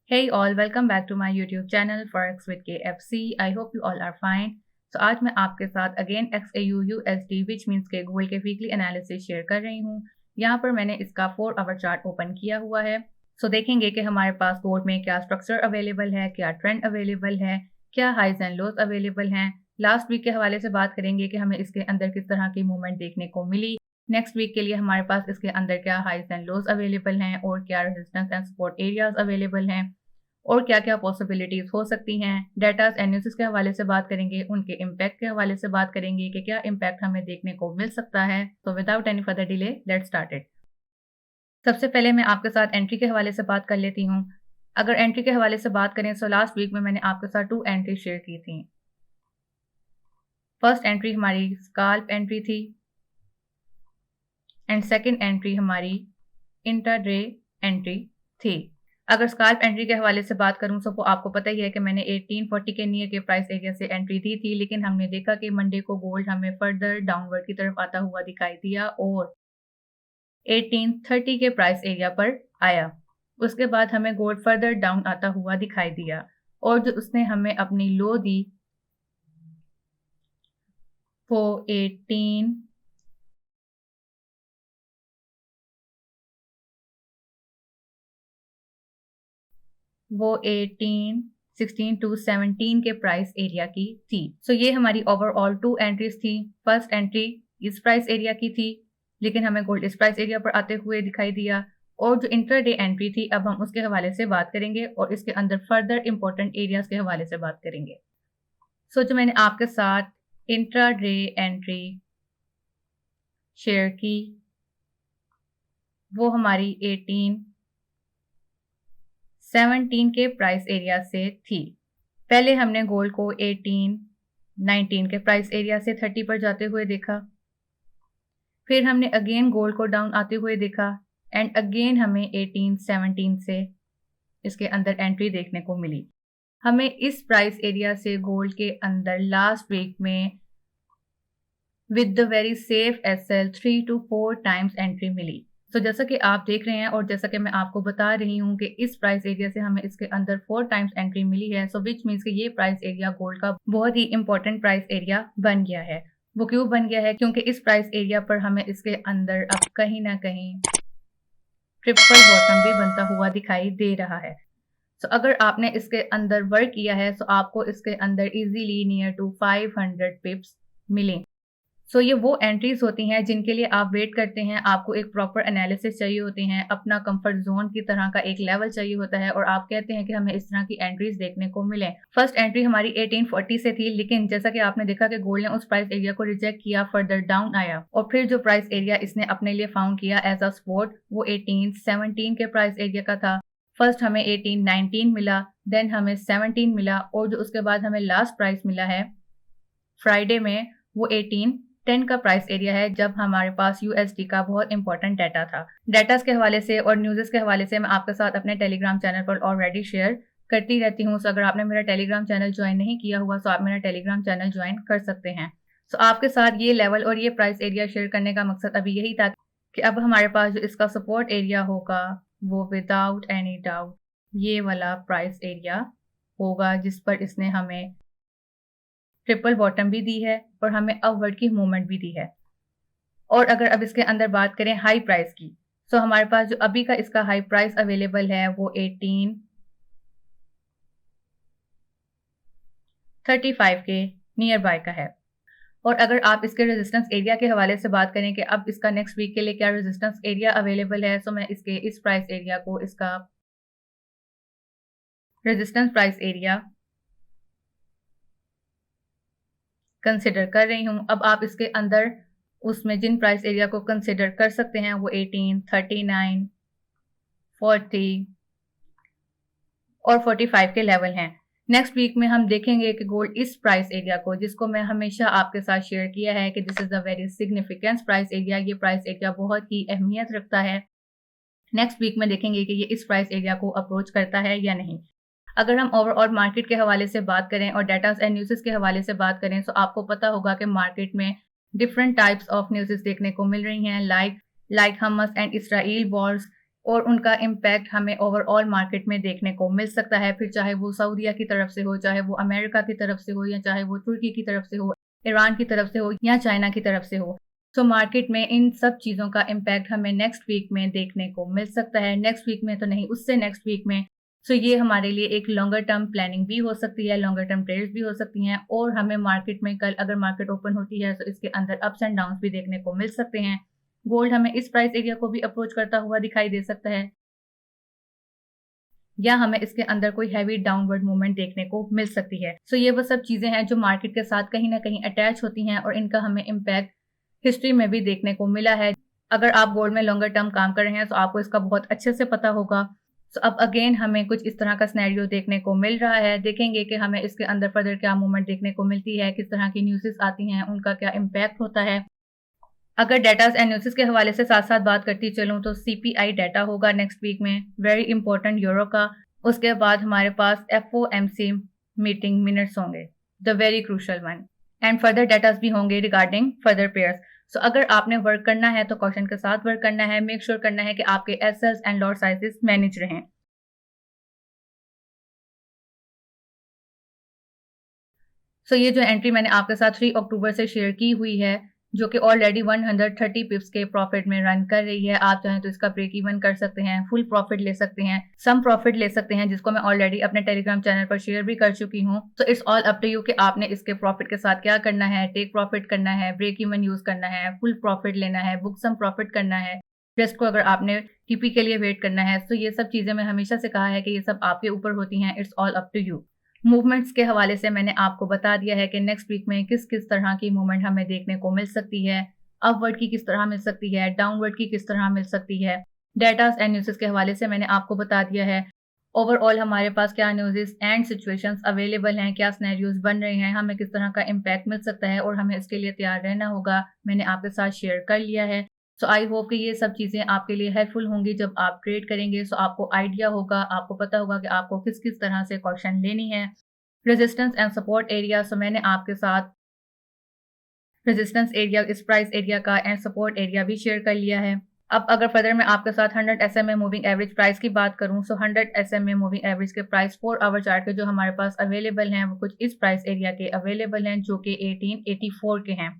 Hey all, welcome back to my YouTube channel Forex with KFC. I hope you all are fine. So आज मैं आपके साथ again XAU USD which means के gold के weekly analysis share कर रही हूँ। यहाँ पर मैंने इसका 4 आवर चार्ट ओपन किया हुआ है। सो देखेंगे कि हमारे पास गोल्ड में क्या स्ट्रक्चर अवेलेबल है, क्या ट्रेंड अवेलेबल है, क्या हाइज एंड लोज अवेलेबल हैं। लास्ट वीक के हवाले से बात करेंगे कि हमें इसके अंदर किस तरह की मूवमेंट देखने को मिली। नेक्स्ट वीक के लिए हमारे पास इसके अंदर क्या हाइज एंड लोज अवेलेबल हैं और क्या resistance and support areas available हैं और क्या क्या पॉसिबिलिटीज हो सकती हैं। डेटास एंड न्यूज़ के हवाले से बात करेंगे, उनके इम्पैक्ट के हवाले से बात करेंगे कि क्या इम्पैक्ट हमें देखने को मिल सकता है। तो without any further delay let's start it. सबसे पहले मैं आपके साथ एंट्री के हवाले से बात कर लेती हूँ। अगर एंट्री के हवाले से बात करें तो लास्ट वीक में मैंने आपके साथ 2 एंट्री शेयर की थी। फर्स्ट एंट्री हमारी स्काल्प एंट्री थी एंड सेकेंड एंट्री हमारी इंट्राडे एंट्री थी। अगर स्काल्प एंट्री के हवाले से बात करूं तो आपको पता ही है कि मैंने 1840 के नियर के प्राइस एरिया से एंट्री दी थी, लेकिन हमने देखा कि मंडे को गोल्ड हमें फर्दर डाउनवर्ड की तरफ आता हुआ दिखाई दिया और 1830 के प्राइस एरिया पर आया। उसके बाद हमें गोल्ड फर्दर डाउन आता हुआ दिखाई दिया और जो उसने हमें अपनी लो दी वो 16 टू 17 के प्राइस एरिया की थी। सो ये हमारी ओवरऑल 2 एंट्रीज थी। फर्स्ट एंट्री इस प्राइस एरिया की थी, लेकिन हमें गोल्ड इस प्राइस एरिया पर आते हुए दिखाई दिया और जो इंट्राडे एंट्री थी अब हम उसके हवाले से बात करेंगे और इसके अंदर फर्दर इंपॉर्टेंट एरियाज के हवाले से बात करेंगे। सो जो मैंने आपके साथ इंट्राडे एंट्री शेयर की वो हमारी 17 के प्राइस एरिया से थी। पहले हमने गोल्ड को 19 के प्राइस एरिया से 30 पर जाते हुए देखा, फिर हमने अगेन गोल्ड को डाउन आते हुए देखा एंड अगेन हमें 17 से इसके अंदर एंट्री देखने को मिली। हमें इस प्राइस एरिया से गोल्ड के अंदर लास्ट वीक में with the very safe SL 3 to 4 times entry मिली। तो जैसा कि आप देख रहे हैं और जैसा कि मैं आपको बता रही हूँ कि इस प्राइस एरिया से हमें इसके अंदर 4 टाइम्स एंट्री मिली है। सो विच मीन्स कि ये प्राइस एरिया गोल्ड का बहुत ही इंपॉर्टेंट प्राइस एरिया बन गया है। वो क्यों बन गया है? क्योंकि इस प्राइस एरिया पर हमें इसके अंदर अब कहीं ना कहीं ट्रिपल बॉटम भी बनता हुआ दिखाई दे रहा है। तो अगर आपने इसके अंदर वर्क किया है तो आपको इसके अंदर इजीली नियर टू 500 पिप्स मिलेंगे। सो ये वो एंट्रीज होती हैं जिनके लिए आप वेट करते हैं, आपको एक प्रॉपर एनालिसिस चाहिए होती हैं, अपना कंफर्ट जोन की तरह का एक लेवल चाहिए होता है और आप कहते हैं कि हमें इस तरह की एंट्रीज देखने को मिले। फर्स्ट एंट्री हमारी 1840 से थी, लेकिन जैसा कि आपने देखा कि गोल्ड ने उस प्राइस एरिया को रिजेक्ट किया, फर्दर डाउन आया और फिर जो प्राइस एरिया इसने अपने लिए फाउंड किया एज अ सपोर्ट वो 1817 के प्राइस एरिया का था। फर्स्ट हमें 1819 मिला, देन हमें 17 मिला और जो उसके बाद हमें लास्ट प्राइस मिला है फ्राइडे में वो 1810 का प्राइस एरिया है, जब हमारे पास यूएसडी का बहुत इंपॉर्टेंट डाटा था। डाटास के हवाले से और न्यूज़ के हवाले से मैं आपके साथ अपने टेलीग्राम चैनल पर ऑलरेडी शेयर करती रहती हूँ। सो अगर आपने मेरा टेलीग्राम चैनल ज्वाइन नहीं किया हुआ तो आप मेरा टेलीग्राम चैनल ज्वाइन कर सकते हैं। सो आपके साथ ये लेवल और ये प्राइस एरिया शेयर करने का मकसद अभी यही था कि अब हमारे पास जो इसका सपोर्ट एरिया होगा वो विदाउट एनी डाउट ये वाला प्राइस एरिया होगा, जिस पर इसने हमें ट्रिपल बॉटम भी दी है और हमें अपवर्ड की मूवमेंट भी दी है। और अगर अब इसके अंदर बात करें हाई प्राइस की, तो हमारे पास जो अभी का इसका हाई प्राइस अवेलेबल है वो 1835 के नियर बाय का है। और अगर आप इसके रेजिस्टेंस एरिया के हवाले से बात करें कि अब इसका नेक्स्ट वीक के लिए क्या रेजिस्टेंस एरिया अवेलेबल है, तो मैं इसके इस प्राइस एरिया को इसका रेजिस्टेंस प्राइस एरिया कंसिडर कर रही हूँ। अब आप इसके अंदर उसमें जिन प्राइस एरिया को कंसिडर कर सकते हैं वो 1839, 40 और 45 के लेवल हैं। नेक्स्ट वीक में हम देखेंगे कि गोल्ड इस प्राइस एरिया को, जिसको मैं हमेशा आपके साथ शेयर किया है कि this is a very significant price area, ये प्राइस एरिया बहुत ही अहमियत रखता है। नेक्स्ट वीक में देखेंगे कि ये इस प्राइस एरिया को अप्रोच करता है या नहीं। अगर हम ओवरऑल मार्केट के हवाले से बात करें और डाटा एंड न्यूज़ के हवाले से बात करें तो आपको पता होगा कि मार्केट में डिफरेंट टाइप्स ऑफ न्यूज़ देखने को मिल रही हैं, like Hamas and Israel wars, और उनका इम्पैक्ट हमें ओवरऑल मार्केट में देखने को मिल सकता है, फिर चाहे वो सऊदीया की तरफ से हो, चाहे वो अमेरिका की तरफ से हो, या चाहे वो तुर्की की तरफ से हो, ईरान की तरफ से हो, या चाइना की तरफ से हो। तो मार्केट में इन सब चीज़ों का इम्पैक्ट हमें नेक्स्ट वीक में देखने को मिल सकता है, नेक्स्ट वीक में तो नहीं, उससे नेक्स्ट वीक में। सो ये हमारे लिए एक लॉन्गर टर्म प्लानिंग भी हो सकती है, लॉन्गर टर्म ट्रेड्स भी हो सकती हैं, और हमें मार्केट में कल अगर मार्केट ओपन होती है तो इसके अंदर अप्स एंड डाउन्स भी देखने को मिल सकते हैं। गोल्ड हमें इस प्राइस एरिया को भी अप्रोच करता हुआ दिखाई दे सकता है, या हमें इसके अंदर कोई हैवी डाउनवर्ड मूवमेंट देखने को मिल सकती है। सो ये वो सब चीजें हैं जो मार्केट के साथ कहीं ना कहीं अटैच होती हैं, और इनका हमें इम्पैक्ट हिस्ट्री में भी देखने को मिला है। अगर आप गोल्ड में लॉन्गर टर्म काम कर रहे हैं तो आपको इसका बहुत अच्छे से पता होगा। सो अब अगेन हमें कुछ इस तरह का सिनेरियो देखने को मिल रहा है। देखेंगे कि हमें इसके अंदर फर्दर क्या मूवमेंट देखने को मिलती है, किस तरह की न्यूज़ेस आती हैं, उनका क्या इम्पैक्ट होता है। अगर डेटास एंड न्यूज़ेस के हवाले से साथ साथ बात करती चलूँ तो सीपीआई डाटा होगा नेक्स्ट वीक में, वेरी इंपॉर्टेंट यूरो का। उसके बाद हमारे पास एफओएमसी मीटिंग मिनट्स होंगे, the very crucial one, and further datas भी होंगे रिगार्डिंग फर्दर पेयर्स। सो अगर आपने वर्क करना है तो कॉशन के साथ वर्क करना है, मेक श्योर करना है कि आपके एसएल्स एंड लॉट साइजेस मैनेज रहें। सो ये जो एंट्री मैंने आपके साथ 3 अक्टूबर से शेयर की हुई है, जो कि ऑलरेडी 130 पिप्स के प्रॉफिट में रन कर रही है, आप चाहें तो इसका ब्रेक इवन कर सकते हैं, फुल प्रॉफिट ले सकते हैं, सम प्रॉफिट ले सकते हैं, जिसको मैं ऑलरेडी अपने टेलीग्राम चैनल पर शेयर भी कर चुकी हूँ। तो it's all up to you कि आपने इसके प्रॉफिट के साथ क्या करना है, टेक प्रॉफिट करना है, ब्रेक इवन यूज करना है, फुल प्रॉफिट लेना है, बुक सम प्रॉफिट करना है, रेस्ट को अगर आपने टीपी के लिए वेट करना है। तो ये सब चीजें मैं हमेशा से कहा है कि ये सब आपके ऊपर होती हैं, it's all up to you. Movements के हवाले से मैंने आपको बता दिया है कि नेक्स्ट वीक में किस किस तरह की मूवमेंट हमें देखने को मिल सकती है, अपवर्ड की किस तरह मिल सकती है, डाउनवर्ड की किस तरह मिल सकती है। डेटास एंड न्यूज़ेस के हवाले से मैंने आपको बता दिया है ओवरऑल हमारे पास क्या न्यूज़ेस एंड सिचुएशंस अवेलेबल हैं, क्या सिनेरियोज बन रहे हैं, हमें किस तरह का इम्पैक्ट मिल सकता है, और हमें इसके लिए तैयार रहना होगा, मैंने आपके साथ शेयर कर लिया है। सो आई होप कि ये सब चीज़ें आपके लिए हेल्पफुल होंगी जब आप ट्रेड करेंगे। सो आपको आइडिया होगा, आपको पता होगा कि आपको किस किस तरह से कॉशन लेनी है। रेजिस्टेंस एंड सपोर्ट एरिया, सो मैंने आपके साथ रेजिस्टेंस एरिया, इस प्राइस एरिया का, एंड सपोर्ट एरिया भी शेयर कर लिया है। अब अगर फर्दर मैं आपके साथ 100 SMA मूविंग एवरेज प्राइस की बात करूं, सो 100 SMA मूविंग एवरेज के प्राइस 4 आवर चार्ट के जो हमारे पास अवेलेबल हैं वो कुछ इस प्राइस एरिया के अवेलेबल हैं, जो कि 1884 के हैं।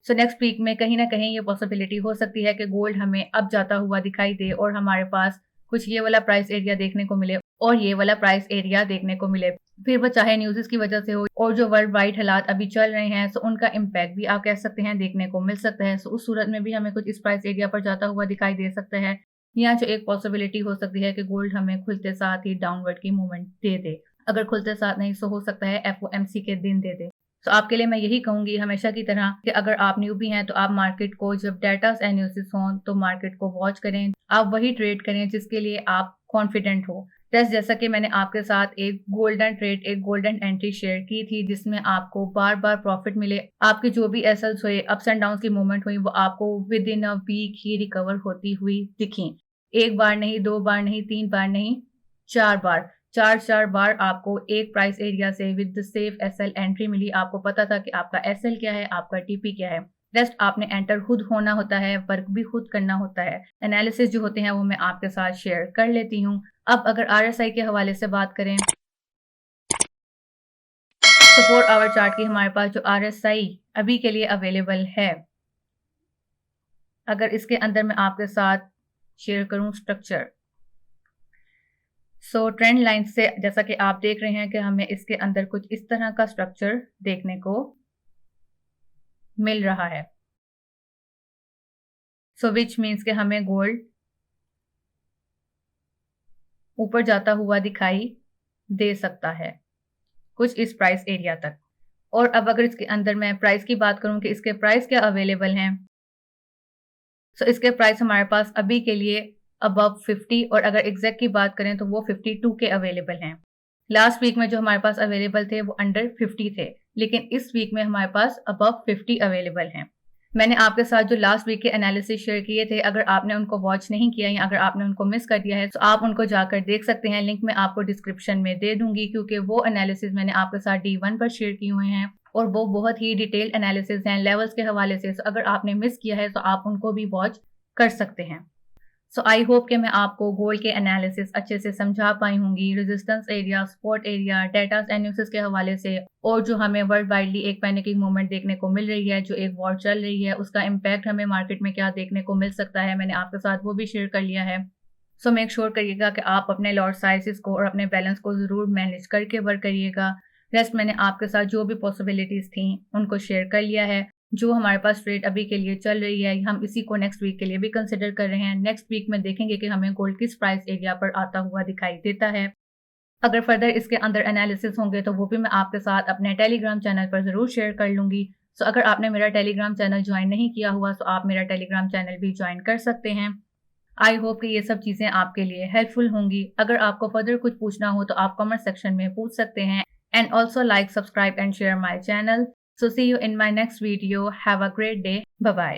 सो नेक्स्ट वीक में कहीं ना कहीं ये पॉसिबिलिटी हो सकती है कि गोल्ड हमें अब जाता हुआ दिखाई दे, और हमारे पास कुछ ये वाला प्राइस एरिया देखने को मिले और ये वाला प्राइस एरिया देखने को मिले। फिर वो चाहे न्यूज़ की वजह से हो, और जो वर्ल्ड वाइड हालात अभी चल रहे हैं, सो उनका इम्पैक्ट भी आप कह सकते हैं देखने को मिल सकता है। सो उस सूरत में भी हमें कुछ इस प्राइस एरिया पर जाता हुआ दिखाई दे सकता है। या जो एक पॉसिबिलिटी हो सकती है कि गोल्ड हमें खुलते साथ ही डाउनवर्ड की मूवमेंट दे दे, अगर खुलते साथ नहीं तो हो सकता है एफओएमसी के दिन दे दे। तो आपके लिए मैं यही कहूंगी हमेशा की तरह कि अगर आप न्यू भी हैं तो आप मार्केट को जब डेटास एंड न्यूज़ेस हों तो मार्केट को वॉच करें, आप वही ट्रेड करें जिसके लिए आप कॉन्फिडेंट हो। जैसा कि मैंने आपके साथ एक गोल्डन ट्रेड, एक गोल्डन एंट्री शेयर की थी जिसमें आपको बार बार प्रॉफिट मिले, आपके जो भी एसएल्स हुए, अप्स एंड डाउन की मूवमेंट हुई, वो आपको विद इन अ वीक ही रिकवर होती हुई दिखी। एक बार नहीं, 2 बार नहीं, 3 बार नहीं, 4 बार, चार बार आपको एक प्राइस एरिया से with the safe SL entry मिली। आपको पता था कि आपका एसएल क्या है, आपका टीपी क्या है। रेस्ट आपने एंटर खुद होना होता है, वर्क भी खुद करना होता है। एनालिसिस जो होते हैं वो मैं आपके साथ शेयर कर लेती हूँ। अब अगर आरएसआई के हवाले से बात करें, सपोर्ट आवर चार्ट की हमारे पास जो आरएसआई अभी के लिए अवेलेबल है, अगर इसके अंदर मैं आपके साथ शेयर करूं स्ट्रक्चर, सो ट्रेंड लाइन से जैसा कि आप देख रहे हैं कि हमें इसके अंदर कुछ इस तरह का स्ट्रक्चर देखने को मिल रहा है। सो विच मीन्स कि हमें गोल्ड ऊपर जाता हुआ दिखाई दे सकता है कुछ इस प्राइस एरिया तक। और अब अगर इसके अंदर मैं प्राइस की बात करूं कि इसके प्राइस क्या अवेलेबल हैं, सो इसके प्राइस हमारे पास अभी के लिए अबव 50, और अगर एग्जैक्ट की बात करें तो वो 52 के अवेलेबल हैं। लास्ट वीक में जो हमारे पास अवेलेबल थे वो अंडर 50 थे, लेकिन इस वीक में हमारे पास अबव 50 अवेलेबल हैं। मैंने आपके साथ जो लास्ट वीक के एनालिसिस शेयर किए थे, अगर आपने उनको वॉच नहीं किया या अगर आपने उनको मिस कर दिया है तो आप उनको जाकर देख सकते हैं। लिंक मैं आपको डिस्क्रिप्शन में दे दूंगी, क्योंकि वो एनालिसिस मैंने आपके साथ D1 पर शेयर किए हुए हैं और वो बहुत ही डिटेल एनालिसिस हैं लेवल्स के हवाले से। अगर आपने मिस किया है तो आप उनको भी वॉच कर सकते हैं। सो आई होप कि मैं आपको गोल्ड के एनालिसिस अच्छे से समझा पाई होंगी, resistance area, support area, datas analysis के हवाले से, और जो हमें वर्ल्ड वाइडली एक पैनिकिंग मूवमेंट देखने को मिल रही है, जो एक वॉर चल रही है, उसका इम्पैक्ट हमें मार्केट में क्या देखने को मिल सकता है, मैंने आपके साथ वो भी शेयर कर लिया है। सो मेक श्योर करिएगा कि आप अपने लॉट साइजेस को और अपने बैलेंस को ज़रूर मैनेज करके वर्क करिएगा। रेस्ट मैंने आपके साथ जो भी पॉसिबिलिटीज़ थी उनको शेयर कर लिया है। जो हमारे पास ट्रेड अभी के लिए चल रही है, हम इसी को नेक्स्ट वीक के लिए भी कंसिडर कर रहे हैं। नेक्स्ट वीक में देखेंगे कि हमें गोल्ड किस प्राइस एरिया पर आता हुआ दिखाई देता है। अगर फर्दर इसके अंदर एनालिसिस होंगे तो वो भी मैं आपके साथ अपने टेलीग्राम चैनल पर ज़रूर शेयर कर लूँगी। सो अगर आपने मेरा टेलीग्राम चैनल ज्वाइन नहीं किया हुआ तो आप मेरा टेलीग्राम चैनल भी ज्वाइन कर सकते हैं। आई होप कि ये सब चीज़ें आपके लिए हेल्पफुल होंगी। अगर आपको फर्दर कुछ पूछना हो तो आप कमेंट सेक्शन में पूछ सकते हैं। And also like, subscribe and share my channel. So see you in my next video. Have a great day. Bye bye.